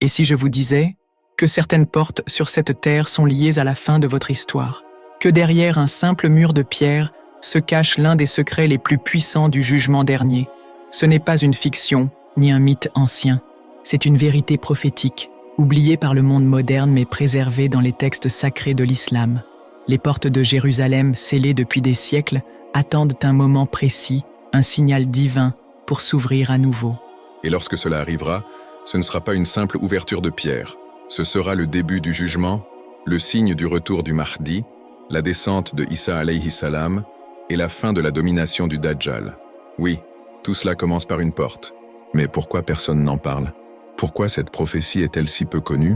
Et si je vous disais que certaines portes sur cette terre sont liées à la fin de votre histoire, que derrière un simple mur de pierre se cache l'un des secrets les plus puissants du jugement dernier. Ce n'est pas une fiction, ni un mythe ancien. C'est une vérité prophétique, oubliée par le monde moderne mais préservée dans les textes sacrés de l'islam. Les portes de Jérusalem, scellées depuis des siècles, attendent un moment précis, un signal divin, pour s'ouvrir à nouveau. Et lorsque cela arrivera, ce ne sera pas une simple ouverture de pierre. Ce sera le début du jugement, le signe du retour du Mahdi, la descente de Isa alayhi salam et la fin de la domination du Dajjal. Oui, tout cela commence par une porte. Mais pourquoi personne n'en parle? Pourquoi cette prophétie est-elle si peu connue,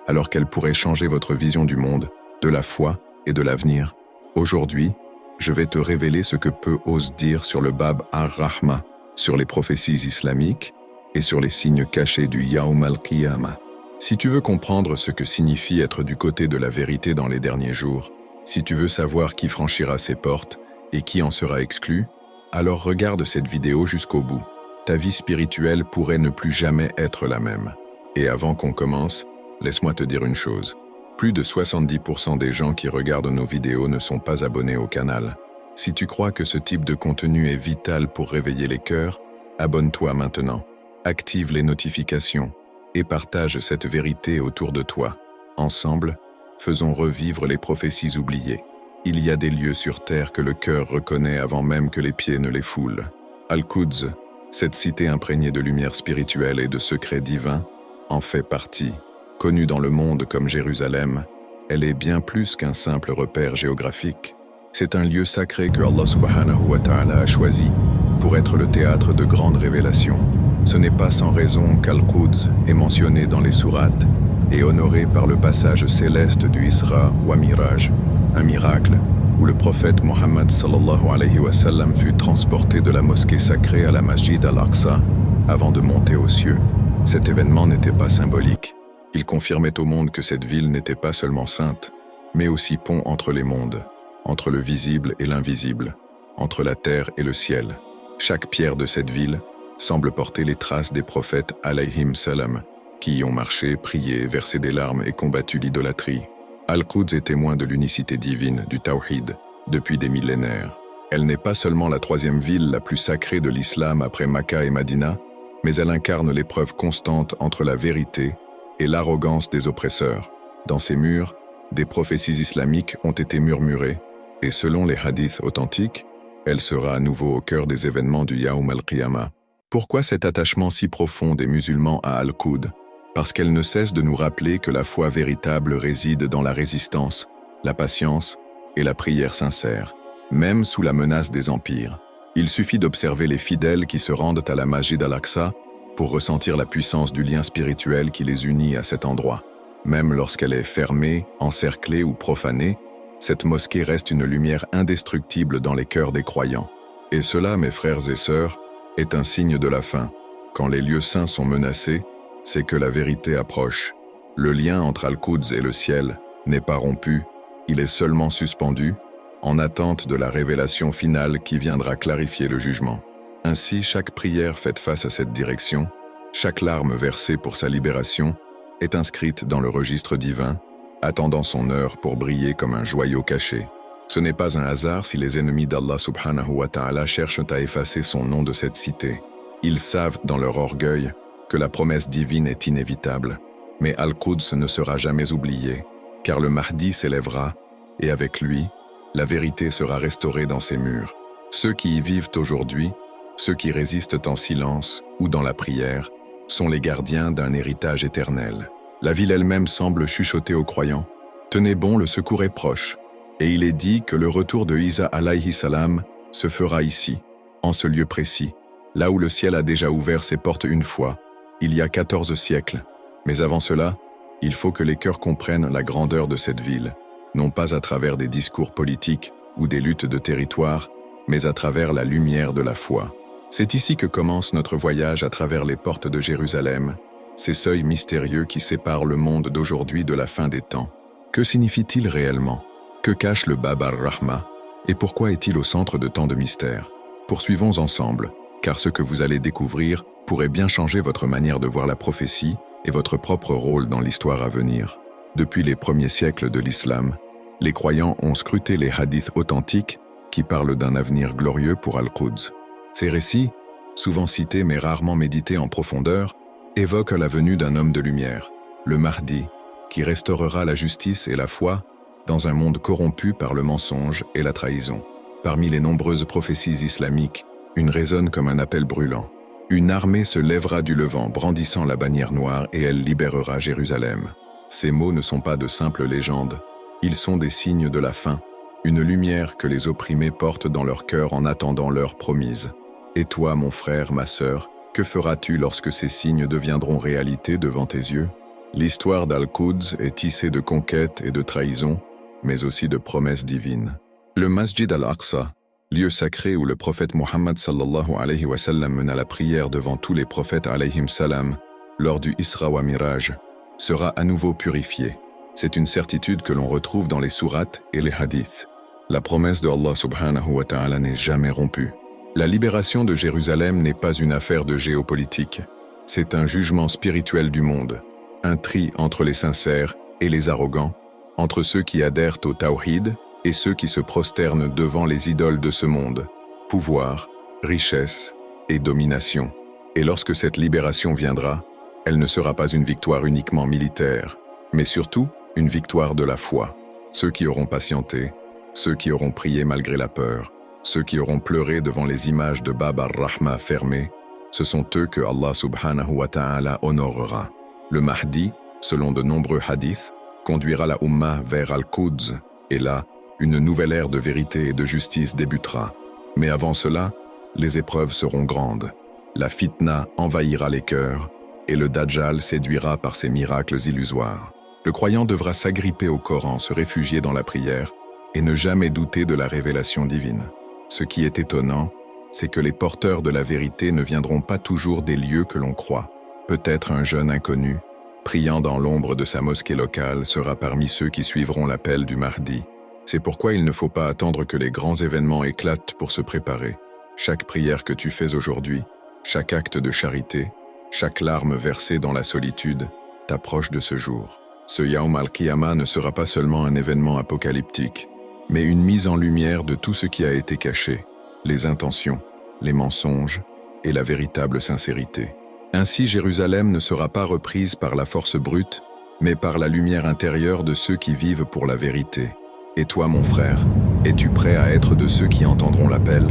alors qu'elle pourrait changer votre vision du monde, de la foi et de l'avenir? Aujourd'hui, je vais te révéler ce que peu osent dire sur le Bab ar-Rahma, sur les prophéties islamiques et sur les signes cachés du Yawm al-Qiyamah. Si tu veux comprendre ce que signifie être du côté de la vérité dans les derniers jours, si tu veux savoir qui franchira ces portes et qui en sera exclu, alors regarde cette vidéo jusqu'au bout. Ta vie spirituelle pourrait ne plus jamais être la même. Et avant qu'on commence, laisse-moi te dire une chose. Plus de 70% des gens qui regardent nos vidéos ne sont pas abonnés au canal. Si tu crois que ce type de contenu est vital pour réveiller les cœurs, abonne-toi maintenant, active les notifications et partage cette vérité autour de toi. Ensemble, faisons revivre les prophéties oubliées. Il y a des lieux sur terre que le cœur reconnaît avant même que les pieds ne les foulent. Al-Quds, cette cité imprégnée de lumière spirituelle et de secrets divins, en fait partie. Connue dans le monde comme Jérusalem, elle est bien plus qu'un simple repère géographique. C'est un lieu sacré que Allah subhanahu wa ta'ala a choisi pour être le théâtre de grandes révélations. Ce n'est pas sans raison qu'Al-Quds est mentionné dans les sourates et honoré par le passage céleste du Isra wa Miraj, un miracle où le prophète Mohammed sallallahu alayhi wa sallam fut transporté de la mosquée sacrée à la Masjid al-Aqsa avant de monter aux cieux. Cet événement n'était pas symbolique. Il confirmait au monde que cette ville n'était pas seulement sainte, mais aussi pont entre les mondes, entre le visible et l'invisible, entre la terre et le ciel. Chaque pierre de cette ville semble porter les traces des prophètes alayhim salam, qui y ont marché, prié, versé des larmes et combattu l'idolâtrie. Al-Quds est témoin de l'unicité divine, du Tawhid, depuis des millénaires. Elle n'est pas seulement la troisième ville la plus sacrée de l'islam après Makka et Madina, mais elle incarne l'épreuve constante entre la vérité et l'arrogance des oppresseurs. Dans ces murs, des prophéties islamiques ont été murmurées, et selon les hadiths authentiques, elle sera à nouveau au cœur des événements du Yawm al-Qiyamah. Pourquoi cet attachement si profond des musulmans à Al-Quds? Parce qu'elle ne cesse de nous rappeler que la foi véritable réside dans la résistance, la patience et la prière sincère, même sous la menace des empires. Il suffit d'observer les fidèles qui se rendent à la Masjid al-Aqsa pour ressentir la puissance du lien spirituel qui les unit à cet endroit. Même lorsqu'elle est fermée, encerclée ou profanée, cette mosquée reste une lumière indestructible dans les cœurs des croyants. Et cela, mes frères et sœurs, est un signe de la fin. Quand les lieux saints sont menacés, c'est que la vérité approche. Le lien entre Al-Quds et le ciel n'est pas rompu, il est seulement suspendu, en attente de la révélation finale qui viendra clarifier le jugement. Ainsi, chaque prière faite face à cette direction, chaque larme versée pour sa libération, est inscrite dans le registre divin, attendant son heure pour briller comme un joyau caché. Ce n'est pas un hasard si les ennemis d'Allah subhanahu wa ta'ala cherchent à effacer son nom de cette cité. Ils savent dans leur orgueil que la promesse divine est inévitable, mais Al-Quds ne sera jamais oublié, car le Mahdi s'élèvera, et avec lui, la vérité sera restaurée dans ses murs. Ceux qui y vivent aujourd'hui, ceux qui résistent en silence ou dans la prière, sont les gardiens d'un héritage éternel. La ville elle-même semble chuchoter aux croyants. Tenez bon, le secours est proche. Et il est dit que le retour de Isa alayhi salam se fera ici, en ce lieu précis, là où le ciel a déjà ouvert ses portes une fois, il y a 14 siècles. Mais avant cela, il faut que les cœurs comprennent la grandeur de cette ville, non pas à travers des discours politiques ou des luttes de territoire, mais à travers la lumière de la foi. C'est ici que commence notre voyage à travers les portes de Jérusalem, ces seuils mystérieux qui séparent le monde d'aujourd'hui de la fin des temps. Que signifie-t-il réellement? Que cache le Bab ar-Rahma? Et pourquoi est-il au centre de tant de mystères? Poursuivons ensemble, car ce que vous allez découvrir pourrait bien changer votre manière de voir la prophétie et votre propre rôle dans l'histoire à venir. Depuis les premiers siècles de l'islam, les croyants ont scruté les hadiths authentiques qui parlent d'un avenir glorieux pour Al-Quds. Ces récits, souvent cités mais rarement médités en profondeur, évoquent la venue d'un homme de lumière, le Mahdi, qui restaurera la justice et la foi dans un monde corrompu par le mensonge et la trahison. Parmi les nombreuses prophéties islamiques, une résonne comme un appel brûlant. Une armée se lèvera du Levant brandissant la bannière noire et elle libérera Jérusalem. Ces mots ne sont pas de simples légendes, ils sont des signes de la fin, une lumière que les opprimés portent dans leur cœur en attendant l'heure promise. Et toi, mon frère, ma sœur, que feras-tu lorsque ces signes deviendront réalité devant tes yeux? L'histoire d'Al-Quds est tissée de conquêtes et de trahisons, mais aussi de promesses divines. Le Masjid al-Aqsa, lieu sacré où le prophète Muhammad sallallahu alayhi wa sallam mena la prière devant tous les prophètes alayhim salam lors du Isra wa Miraj, sera à nouveau purifié. C'est une certitude que l'on retrouve dans les sourates et les hadiths. La promesse de Allah subhanahu wa ta'ala n'est jamais rompue. La libération de Jérusalem n'est pas une affaire de géopolitique. C'est un jugement spirituel du monde, un tri entre les sincères et les arrogants, entre ceux qui adhèrent au tawhid et ceux qui se prosternent devant les idoles de ce monde, pouvoir, richesse et domination. Et lorsque cette libération viendra, elle ne sera pas une victoire uniquement militaire, mais surtout une victoire de la foi. Ceux qui auront patienté, ceux qui auront prié malgré la peur, ceux qui auront pleuré devant les images de Bab ar-Rahma fermées, ce sont eux que Allah subhanahu wa ta'ala honorera. Le Mahdi, selon de nombreux hadiths, conduira la Ummah vers Al-Quds, et là, une nouvelle ère de vérité et de justice débutera. Mais avant cela, les épreuves seront grandes. La fitna envahira les cœurs, et le Dajjal séduira par ses miracles illusoires. Le croyant devra s'agripper au Coran, se réfugier dans la prière, et ne jamais douter de la révélation divine. Ce qui est étonnant, c'est que les porteurs de la vérité ne viendront pas toujours des lieux que l'on croit. Peut-être un jeune inconnu, priant dans l'ombre de sa mosquée locale, sera parmi ceux qui suivront l'appel du Mahdi. C'est pourquoi il ne faut pas attendre que les grands événements éclatent pour se préparer. Chaque prière que tu fais aujourd'hui, chaque acte de charité, chaque larme versée dans la solitude, t'approche de ce jour. Ce Yaum al-Qiyamah ne sera pas seulement un événement apocalyptique, mais une mise en lumière de tout ce qui a été caché, les intentions, les mensonges et la véritable sincérité. Ainsi, Jérusalem ne sera pas reprise par la force brute, mais par la lumière intérieure de ceux qui vivent pour la vérité. Et toi, mon frère, es-tu prêt à être de ceux qui entendront l'appel?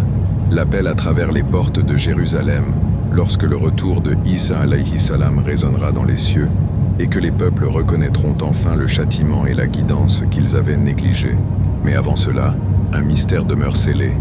L'appel à travers les portes de Jérusalem, lorsque le retour de Isa alayhi salam résonnera dans les cieux, et que les peuples reconnaîtront enfin le châtiment et la guidance qu'ils avaient négligés. Mais avant cela, un mystère demeure scellé,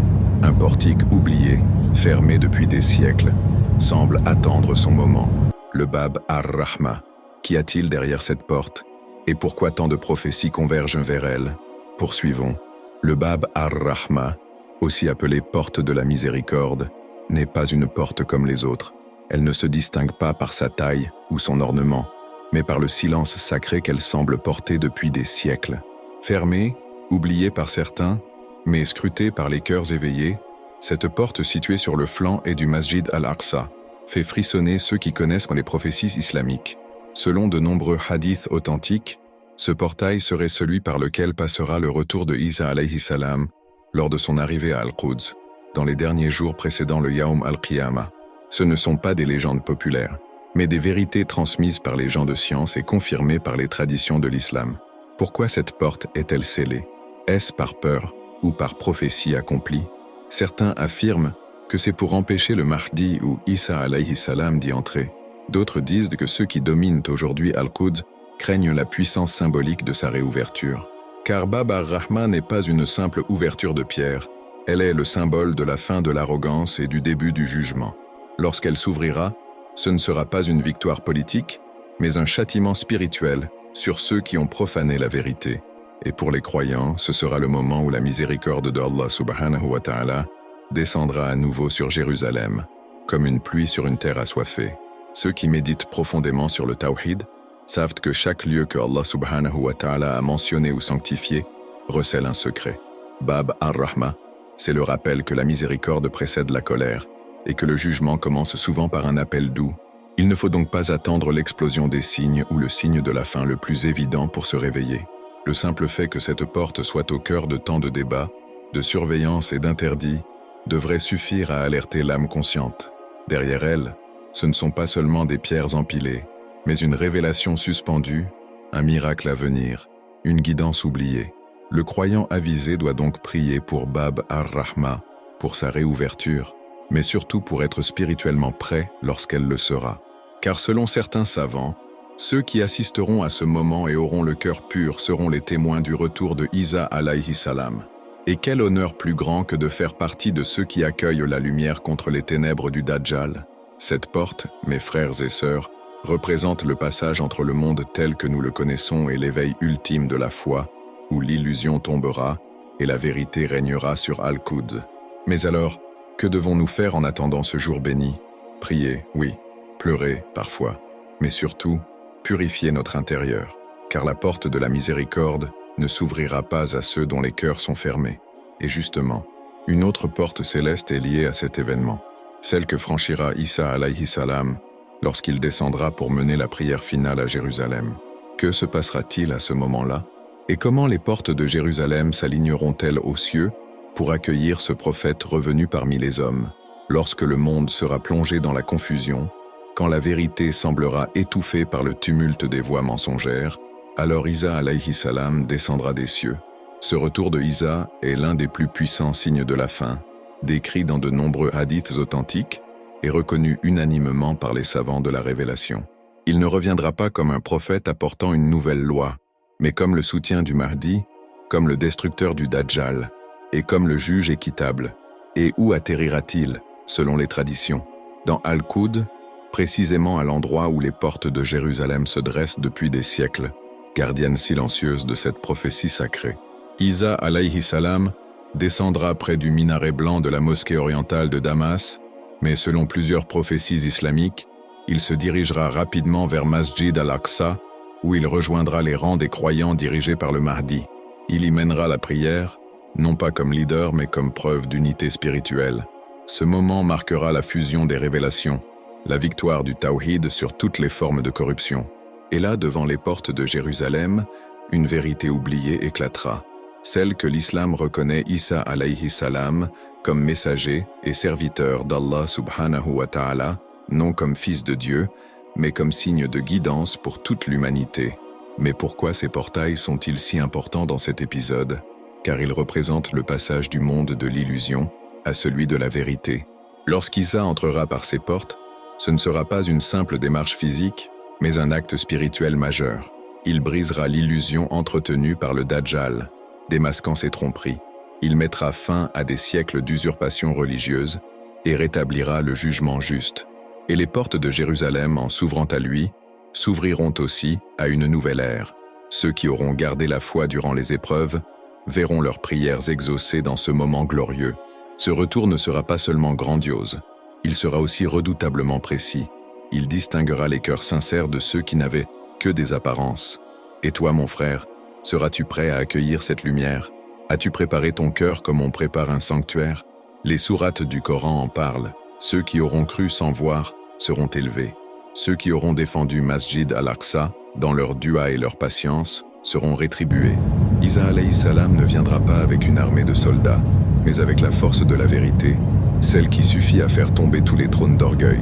un portique oublié, fermé depuis des siècles, semble attendre son moment. Le Bab ar-Rahma. Qu'y a-t-il derrière cette porte? Et pourquoi tant de prophéties convergent vers elle? Poursuivons. Le Bab ar-Rahma, aussi appelée porte de la miséricorde, n'est pas une porte comme les autres. Elle ne se distingue pas par sa taille ou son ornement, mais par le silence sacré qu'elle semble porter depuis des siècles. Fermée, oubliée par certains, mais scrutée par les cœurs éveillés, cette porte située sur le flanc est du Masjid al-Aqsa, fait frissonner ceux qui connaissent les prophéties islamiques. Selon de nombreux hadiths authentiques, ce portail serait celui par lequel passera le retour de Isa alayhi salam lors de son arrivée à Al-Quds, dans les derniers jours précédant le Yaum al-Qiyamah. Ce ne sont pas des légendes populaires, mais des vérités transmises par les gens de science et confirmées par les traditions de l'islam. Pourquoi cette porte est-elle scellée? Est-ce par peur ou par prophétie accomplie? Certains affirment que c'est pour empêcher le Mahdi ou Isa alayhi salam d'y entrer. D'autres disent que ceux qui dominent aujourd'hui Al-Quds craignent la puissance symbolique de sa réouverture. Car Bab ar-Rahma n'est pas une simple ouverture de pierre, elle est le symbole de la fin de l'arrogance et du début du jugement. Lorsqu'elle s'ouvrira, ce ne sera pas une victoire politique, mais un châtiment spirituel sur ceux qui ont profané la vérité. Et pour les croyants, ce sera le moment où la miséricorde de Allah subhanahu wa ta'ala descendra à nouveau sur Jérusalem, comme une pluie sur une terre assoiffée. Ceux qui méditent profondément sur le tawhid savent que chaque lieu que Allah subhanahu wa ta'ala a mentionné ou sanctifié recèle un secret. Bab ar-Rahma, c'est le rappel que la miséricorde précède la colère et que le jugement commence souvent par un appel doux, Il ne faut donc pas attendre l'explosion des signes ou le signe de la fin le plus évident pour se réveiller. Le simple fait que cette porte soit au cœur de tant de débats, de surveillance et d'interdits, devrait suffire à alerter l'âme consciente. Derrière elle, ce ne sont pas seulement des pierres empilées, mais une révélation suspendue, un miracle à venir, une guidance oubliée. Le croyant avisé doit donc prier pour Bab ar-Rahma, pour sa réouverture, mais surtout pour être spirituellement prêt lorsqu'elle le sera. Car selon certains savants, ceux qui assisteront à ce moment et auront le cœur pur seront les témoins du retour de Isa alayhi salam. Et quel honneur plus grand que de faire partie de ceux qui accueillent la lumière contre les ténèbres du Dajjal. Cette porte, mes frères et sœurs, représente le passage entre le monde tel que nous le connaissons et l'éveil ultime de la foi, où l'illusion tombera et la vérité régnera sur Al-Qud. Mais alors, que devons-nous faire en attendant ce jour béni? Prier, oui, pleurer parfois, mais surtout, purifier notre intérieur, car la porte de la miséricorde ne s'ouvrira pas à ceux dont les cœurs sont fermés. Et justement, une autre porte céleste est liée à cet événement, celle que franchira Isa alayhi salam lorsqu'il descendra pour mener la prière finale à Jérusalem. Que se passera-t-il à ce moment-là? Et comment les portes de Jérusalem s'aligneront-elles aux cieux pour accueillir ce prophète revenu parmi les hommes, lorsque le monde sera plongé dans la confusion, quand la vérité semblera étouffée par le tumulte des voix mensongères? Alors Isa alayhi salam descendra des cieux. Ce retour de Isa est l'un des plus puissants signes de la fin, décrit dans de nombreux hadiths authentiques et reconnu unanimement par les savants de la révélation. Il ne reviendra pas comme un prophète apportant une nouvelle loi, mais comme le soutien du Mahdi, comme le destructeur du Dajjal, et comme le juge équitable. Et où atterrira-t-il, selon les traditions? Dans Al-Qud, précisément à l'endroit où les portes de Jérusalem se dressent depuis des siècles, gardienne silencieuse de cette prophétie sacrée. Isa alayhi salam descendra près du minaret blanc de la mosquée orientale de Damas, mais selon plusieurs prophéties islamiques, il se dirigera rapidement vers Masjid al-Aqsa, où il rejoindra les rangs des croyants dirigés par le Mahdi. Il y mènera la prière, non pas comme leader mais comme preuve d'unité spirituelle. Ce moment marquera la fusion des révélations, la victoire du Tawhid sur toutes les formes de corruption. Et là, devant les portes de Jérusalem, une vérité oubliée éclatera, celle que l'islam reconnaît Isa alayhi salam comme messager et serviteur d'Allah subhanahu wa ta'ala, non comme fils de Dieu, mais comme signe de guidance pour toute l'humanité. Mais pourquoi ces portails sont-ils si importants dans cet épisode? Car ils représentent le passage du monde de l'illusion à celui de la vérité. Lorsqu'Isa entrera par ces portes, ce ne sera pas une simple démarche physique, mais un acte spirituel majeur. Il brisera l'illusion entretenue par le Dajjal, démasquant ses tromperies. Il mettra fin à des siècles d'usurpation religieuse et rétablira le jugement juste. Et les portes de Jérusalem, en s'ouvrant à lui, s'ouvriront aussi à une nouvelle ère. Ceux qui auront gardé la foi durant les épreuves verront leurs prières exaucées dans ce moment glorieux. Ce retour ne sera pas seulement grandiose, il sera aussi redoutablement précis. Il distinguera les cœurs sincères de ceux qui n'avaient que des apparences. Et toi, mon frère, seras-tu prêt à accueillir cette lumière? As-tu préparé ton cœur comme on prépare un sanctuaire? Les sourates du Coran en parlent. Ceux qui auront cru sans voir seront élevés. Ceux qui auront défendu Masjid al-Aqsa, dans leur dua et leur patience, seront rétribués. Isa alayhi salam ne viendra pas avec une armée de soldats, mais avec la force de la vérité, celle qui suffit à faire tomber tous les trônes d'orgueil.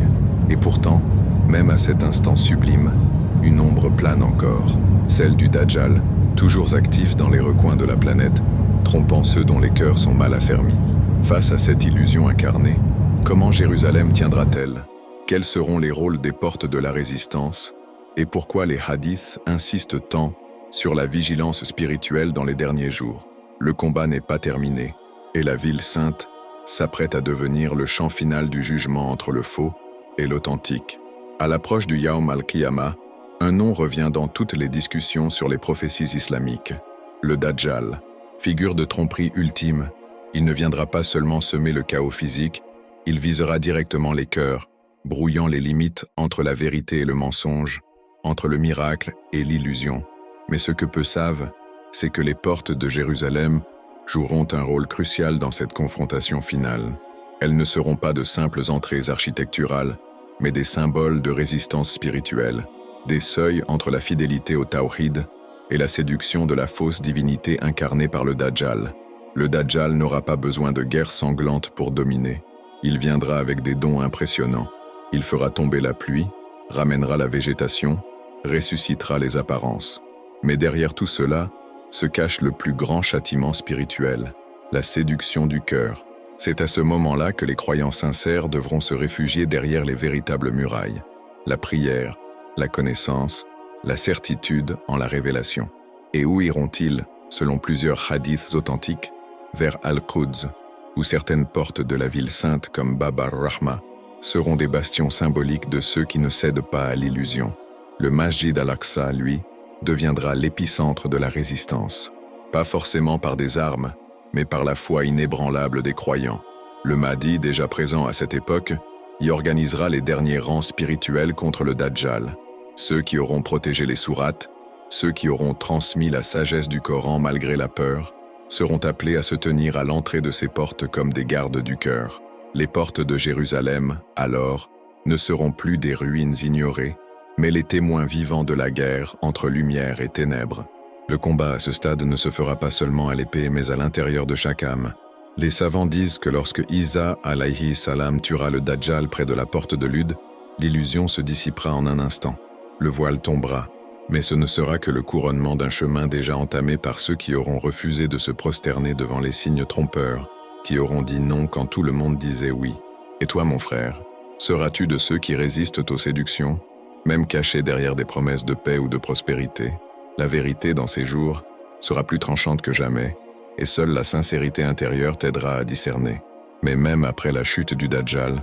Et pourtant, même à cet instant sublime, une ombre plane encore, celle du Dajjal, toujours actif dans les recoins de la planète, trompant ceux dont les cœurs sont mal affermis. Face à cette illusion incarnée, comment Jérusalem tiendra-t-elle? Quels seront les rôles des portes de la résistance? Et pourquoi les hadiths insistent tant sur la vigilance spirituelle dans les derniers jours? Le combat n'est pas terminé, et la ville sainte s'apprête à devenir le champ final du jugement entre le faux et l'authentique. À l'approche du Yawm al-Qiyamah, un nom revient dans toutes les discussions sur les prophéties islamiques. Le Dajjal, figure de tromperie ultime, il ne viendra pas seulement semer le chaos physique, il visera directement les cœurs, brouillant les limites entre la vérité et le mensonge, entre le miracle et l'illusion. Mais ce que peu savent, c'est que les portes de Jérusalem joueront un rôle crucial dans cette confrontation finale. Elles ne seront pas de simples entrées architecturales, mais des symboles de résistance spirituelle, des seuils entre la fidélité au Tawhid et la séduction de la fausse divinité incarnée par le Dajjal. Le Dajjal n'aura pas besoin de guerre sanglante pour dominer. Il viendra avec des dons impressionnants. Il fera tomber la pluie, ramènera la végétation, ressuscitera les apparences. Mais derrière tout cela se cache le plus grand châtiment spirituel, la séduction du cœur. C'est à ce moment-là que les croyants sincères devront se réfugier derrière les véritables murailles, la prière, la connaissance, la certitude en la révélation. Et où iront-ils, selon plusieurs hadiths authentiques, vers Al-Quds, où certaines portes de la ville sainte comme Bab ar-Rahma seront des bastions symboliques de ceux qui ne cèdent pas à l'illusion. Le Masjid al-Aqsa, lui, deviendra l'épicentre de la résistance. Pas forcément par des armes, mais par la foi inébranlable des croyants. Le Mahdi, déjà présent à cette époque, y organisera les derniers rangs spirituels contre le Dajjal. Ceux qui auront protégé les sourates, ceux qui auront transmis la sagesse du Coran malgré la peur, seront appelés à se tenir à l'entrée de ces portes comme des gardes du cœur. Les portes de Jérusalem, alors, ne seront plus des ruines ignorées, mais les témoins vivants de la guerre entre lumière et ténèbres. Le combat à ce stade ne se fera pas seulement à l'épée, mais à l'intérieur de chaque âme. Les savants disent que lorsque Isa alayhi salam tuera le Dajjal près de la porte de Lud, l'illusion se dissipera en un instant. Le voile tombera, mais ce ne sera que le couronnement d'un chemin déjà entamé par ceux qui auront refusé de se prosterner devant les signes trompeurs, qui auront dit non quand tout le monde disait oui. Et toi, mon frère, seras-tu de ceux qui résistent aux séductions, même cachés derrière des promesses de paix ou de prospérité? La vérité, dans ces jours, sera plus tranchante que jamais, et seule la sincérité intérieure t'aidera à discerner. Mais même après la chute du Dajjal,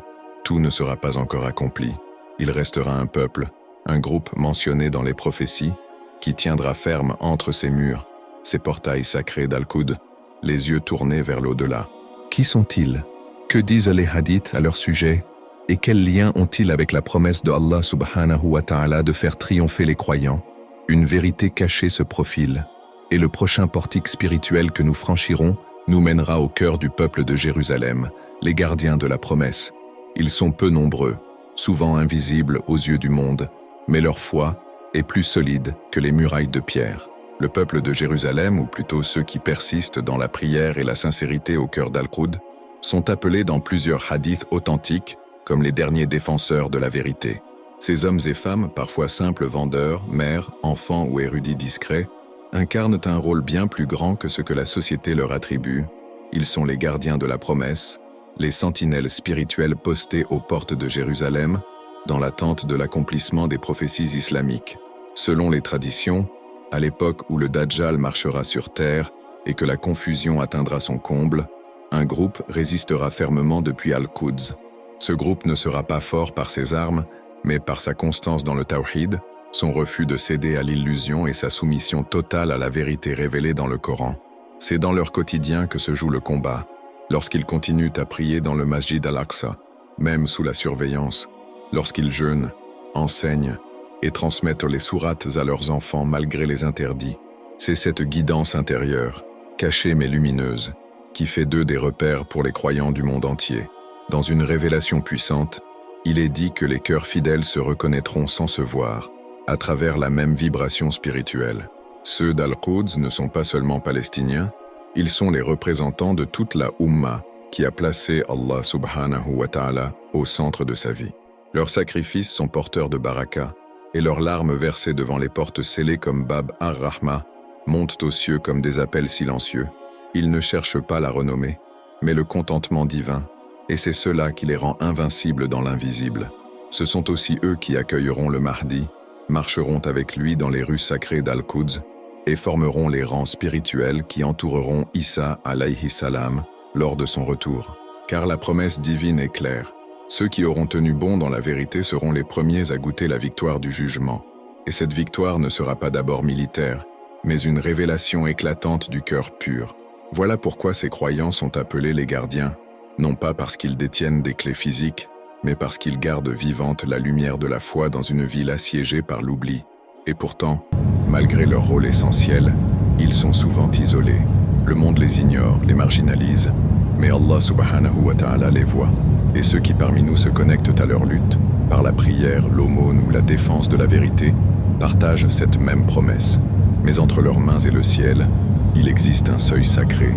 tout ne sera pas encore accompli. Il restera un peuple, un groupe mentionné dans les prophéties, qui tiendra ferme entre ces murs, ces portails sacrés d'Al-Quds, les yeux tournés vers l'au-delà. Qui sont-ils? Que disent les hadiths à leur sujet? Et quel lien ont-ils avec la promesse de Allah subhanahu wa ta'ala de faire triompher les croyants? Une vérité cachée se profile, et le prochain portique spirituel que nous franchirons nous mènera au cœur du peuple de Jérusalem, les gardiens de la promesse. Ils sont peu nombreux, souvent invisibles aux yeux du monde, mais leur foi est plus solide que les murailles de pierre. Le peuple de Jérusalem, ou plutôt ceux qui persistent dans la prière et la sincérité au cœur d'Al-Quds, sont appelés dans plusieurs hadiths authentiques comme les derniers défenseurs de la vérité. Ces hommes et femmes, parfois simples vendeurs, mères, enfants ou érudits discrets, incarnent un rôle bien plus grand que ce que la société leur attribue. Ils sont les gardiens de la promesse, les sentinelles spirituelles postées aux portes de Jérusalem, dans l'attente de l'accomplissement des prophéties islamiques. Selon les traditions, à l'époque où le Dajjal marchera sur terre et que la confusion atteindra son comble, un groupe résistera fermement depuis Al-Quds. Ce groupe ne sera pas fort par ses armes, mais par sa constance dans le Tawhid, son refus de céder à l'illusion et sa soumission totale à la vérité révélée dans le Coran. C'est dans leur quotidien que se joue le combat, lorsqu'ils continuent à prier dans le Masjid al-Aqsa, même sous la surveillance, lorsqu'ils jeûnent, enseignent et transmettent les sourates à leurs enfants malgré les interdits. C'est cette guidance intérieure, cachée mais lumineuse, qui fait d'eux des repères pour les croyants du monde entier. Dans une révélation puissante, il est dit que les cœurs fidèles se reconnaîtront sans se voir, à travers la même vibration spirituelle. Ceux d'Al-Quds ne sont pas seulement palestiniens, ils sont les représentants de toute la Ummah qui a placé Allah subhanahu wa ta'ala au centre de sa vie. Leurs sacrifices sont porteurs de baraka, et leurs larmes versées devant les portes scellées comme Bab ar-Rahma montent aux cieux comme des appels silencieux. Ils ne cherchent pas la renommée, mais le contentement divin, et c'est cela qui les rend invincibles dans l'invisible. Ce sont aussi eux qui accueilleront le Mahdi, marcheront avec lui dans les rues sacrées d'Al-Quds et formeront les rangs spirituels qui entoureront Isa alayhi salam lors de son retour. Car la promesse divine est claire. Ceux qui auront tenu bon dans la vérité seront les premiers à goûter la victoire du jugement. Et cette victoire ne sera pas d'abord militaire, mais une révélation éclatante du cœur pur. Voilà pourquoi ces croyants sont appelés les gardiens, non pas parce qu'ils détiennent des clés physiques, mais parce qu'ils gardent vivante la lumière de la foi dans une ville assiégée par l'oubli. Et pourtant, malgré leur rôle essentiel, ils sont souvent isolés. Le monde les ignore, les marginalise, mais Allah subhanahu wa ta'ala les voit. Et ceux qui parmi nous se connectent à leur lutte par la prière, l'aumône ou la défense de la vérité, partagent cette même promesse. Mais entre leurs mains et le ciel, il existe un seuil sacré,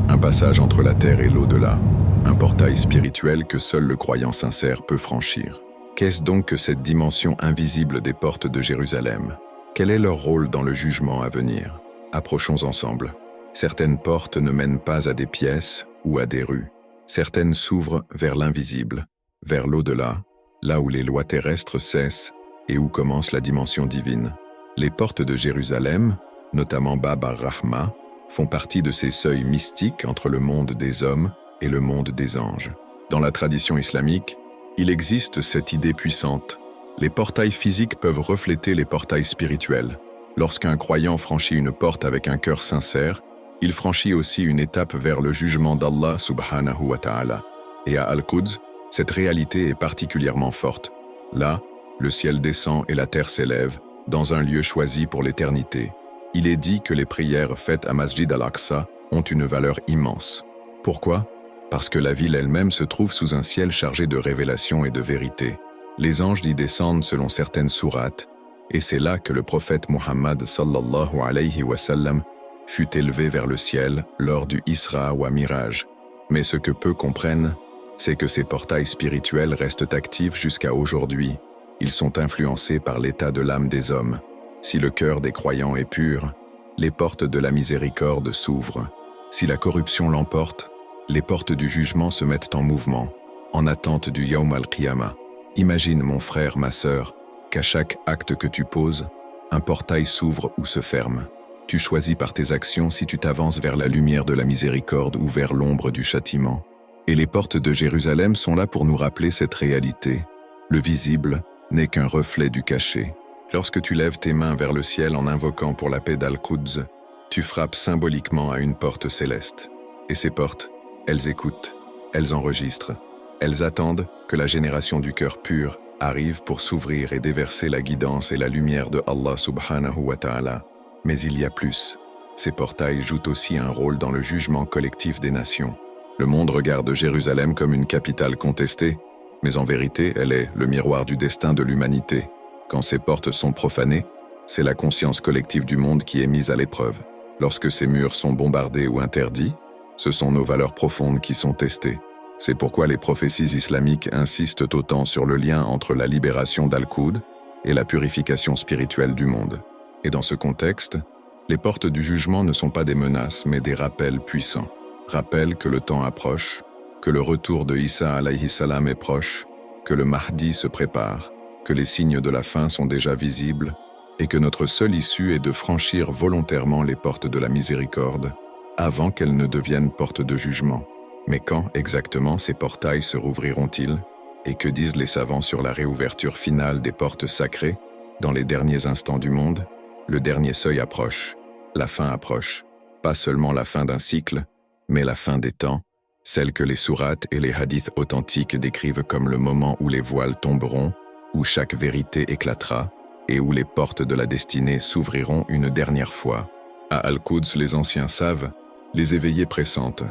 un passage entre la terre et l'au-delà, un portail spirituel que seul le croyant sincère peut franchir. Qu'est-ce donc que cette dimension invisible des portes de Jérusalem? Quel est leur rôle dans le jugement à venir? Approchons ensemble. Certaines portes ne mènent pas à des pièces ou à des rues. Certaines s'ouvrent vers l'invisible, vers l'au-delà, là où les lois terrestres cessent et où commence la dimension divine. Les portes de Jérusalem, notamment Bab ar-Rahma, font partie de ces seuils mystiques entre le monde des hommes et le monde des anges. Dans la tradition islamique, il existe cette idée puissante. Les portails physiques peuvent refléter les portails spirituels. Lorsqu'un croyant franchit une porte avec un cœur sincère, il franchit aussi une étape vers le jugement d'Allah subhanahu wa ta'ala. Et à Al-Quds, cette réalité est particulièrement forte. Là, le ciel descend et la terre s'élève, dans un lieu choisi pour l'éternité. Il est dit que les prières faites à Masjid al-Aqsa ont une valeur immense. Pourquoi? Parce que la ville elle-même se trouve sous un ciel chargé de révélations et de vérité. Les anges y descendent selon certaines sourates, et c'est là que le prophète Muhammad sallallahu alayhi wa sallam fut élevé vers le ciel lors du Isra wa Miraj. Mais ce que peu comprennent, c'est que ces portails spirituels restent actifs jusqu'à aujourd'hui. Ils sont influencés par l'état de l'âme des hommes. Si le cœur des croyants est pur, les portes de la miséricorde s'ouvrent. Si la corruption l'emporte, les portes du jugement se mettent en mouvement, en attente du Yawm al-Qiyamah. Imagine, mon frère, ma sœur, qu'à chaque acte que tu poses, un portail s'ouvre ou se ferme. Tu choisis par tes actions si tu t'avances vers la lumière de la miséricorde ou vers l'ombre du châtiment. Et les portes de Jérusalem sont là pour nous rappeler cette réalité. Le visible n'est qu'un reflet du caché. Lorsque tu lèves tes mains vers le ciel en invoquant pour la paix d'Al-Quds, tu frappes symboliquement à une porte céleste. Et ces portes, elles écoutent, elles enregistrent, elles attendent que la génération du cœur pur arrive pour s'ouvrir et déverser la guidance et la lumière de Allah subhanahu wa ta'ala. Mais il y a plus. Ces portails jouent aussi un rôle dans le jugement collectif des nations. Le monde regarde Jérusalem comme une capitale contestée, mais en vérité, elle est le miroir du destin de l'humanité. Quand ces portes sont profanées, c'est la conscience collective du monde qui est mise à l'épreuve. Lorsque ces murs sont bombardés ou interdits, ce sont nos valeurs profondes qui sont testées. C'est pourquoi les prophéties islamiques insistent autant sur le lien entre la libération d'Al-Quds et la purification spirituelle du monde. Et dans ce contexte, les portes du jugement ne sont pas des menaces, mais des rappels puissants. Rappels que le temps approche, que le retour de Isa alayhi salam est proche, que le Mahdi se prépare, que les signes de la fin sont déjà visibles, et que notre seule issue est de franchir volontairement les portes de la miséricorde, avant qu'elles ne deviennent portes de jugement. Mais quand exactement ces portails se rouvriront-ils? Et que disent les savants sur la réouverture finale des portes sacrées, dans les derniers instants du monde? Le dernier seuil approche, la fin approche, pas seulement la fin d'un cycle, mais la fin des temps, celle que les sourates et les hadiths authentiques décrivent comme le moment où les voiles tomberont, où chaque vérité éclatera, et où les portes de la destinée s'ouvriront une dernière fois. À Al-Quds, les anciens savent, les éveillés pressentent.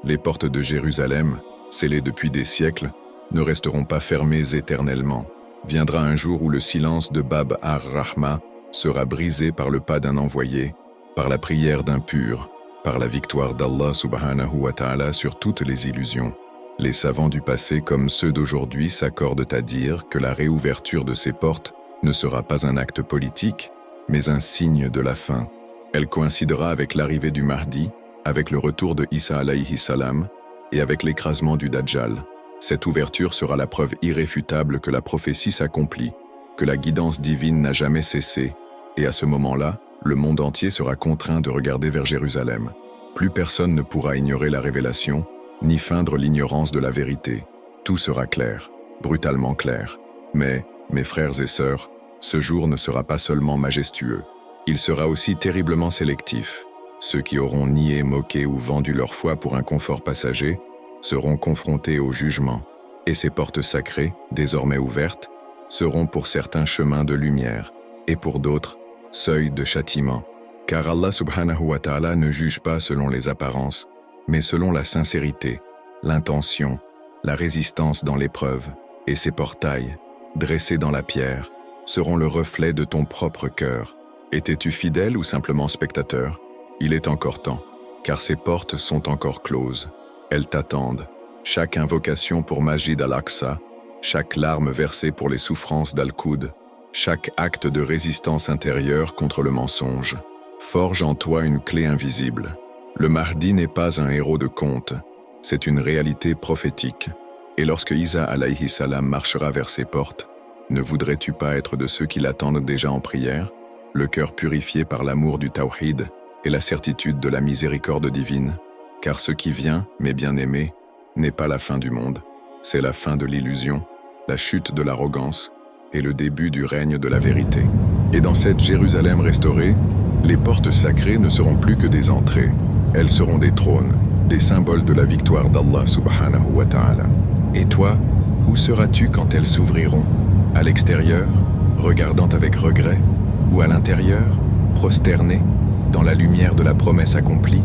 Les portes de Jérusalem, scellées depuis des siècles, ne resteront pas fermées éternellement. Viendra un jour où le silence de Bab ar-Rahma sera brisé par le pas d'un envoyé, par la prière d'un pur, par la victoire d'Allah subhanahu wa ta'ala sur toutes les illusions. Les savants du passé comme ceux d'aujourd'hui s'accordent à dire que la réouverture de ces portes ne sera pas un acte politique, mais un signe de la fin. Elle coïncidera avec l'arrivée du Mahdi, avec le retour de Isa alayhi salam et avec l'écrasement du Dajjal. Cette ouverture sera la preuve irréfutable que la prophétie s'accomplit, que la guidance divine n'a jamais cessé, et à ce moment-là, le monde entier sera contraint de regarder vers Jérusalem. Plus personne ne pourra ignorer la révélation, ni feindre l'ignorance de la vérité. Tout sera clair, brutalement clair. Mais, mes frères et sœurs, ce jour ne sera pas seulement majestueux, il sera aussi terriblement sélectif. Ceux qui auront nié, moqué ou vendu leur foi pour un confort passager seront confrontés au jugement, et ces portes sacrées, désormais ouvertes, seront pour certains chemins de lumière, et pour d'autres, seuils de châtiment. Car Allah subhanahu wa ta'ala ne juge pas selon les apparences, mais selon la sincérité, l'intention, la résistance dans l'épreuve, et ces portails, dressés dans la pierre, seront le reflet de ton propre cœur. Étais-tu fidèle ou simplement spectateur? Il est encore temps, car ces portes sont encore closes. Elles t'attendent. Chaque invocation pour Majid al-Aqsa, chaque larme versée pour les souffrances d'Al-Qud, chaque acte de résistance intérieure contre le mensonge, forge en toi une clé invisible. Le Mahdi n'est pas un héros de conte, c'est une réalité prophétique. Et lorsque Isa alayhi salam marchera vers ces portes, ne voudrais-tu pas être de ceux qui l'attendent déjà en prière, le cœur purifié par l'amour du Tawhid et la certitude de la miséricorde divine? Car ce qui vient, mes bien-aimés, n'est pas la fin du monde, c'est la fin de l'illusion, la chute de l'arrogance et le début du règne de la vérité. Et dans cette Jérusalem restaurée, les portes sacrées ne seront plus que des entrées, elles seront des trônes, des symboles de la victoire d'Allah subhanahu wa ta'ala. Et toi, où seras-tu quand elles s'ouvriront? À l'extérieur, regardant avec regret, ou à l'intérieur, prosterné, dans la lumière de la promesse accomplie?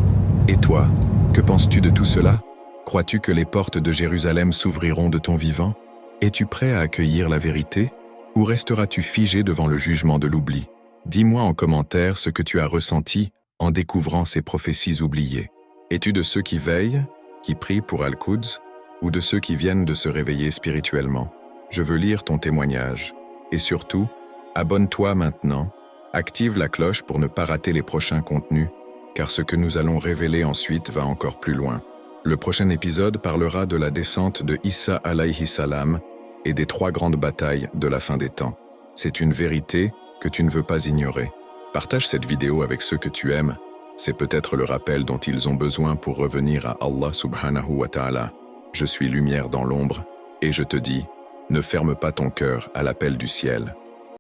Et toi, que penses-tu de tout cela? Crois-tu que les portes de Jérusalem s'ouvriront de ton vivant? Es-tu prêt à accueillir la vérité? Ou resteras-tu figé devant le jugement de l'oubli? Dis-moi en commentaire ce que tu as ressenti en découvrant ces prophéties oubliées. Es-tu de ceux qui veillent, qui prient pour Al-Quds, ou de ceux qui viennent de se réveiller spirituellement? Je veux lire ton témoignage. Et surtout, abonne-toi maintenant, active la cloche pour ne pas rater les prochains contenus, car ce que nous allons révéler ensuite va encore plus loin. Le prochain épisode parlera de la descente de Isa alayhi salam et des 3 grandes batailles de la fin des temps. C'est une vérité que tu ne veux pas ignorer. Partage cette vidéo avec ceux que tu aimes. C'est peut-être le rappel dont ils ont besoin pour revenir à Allah subhanahu wa ta'ala. Je suis lumière dans l'ombre et je te dis, ne ferme pas ton cœur à l'appel du ciel.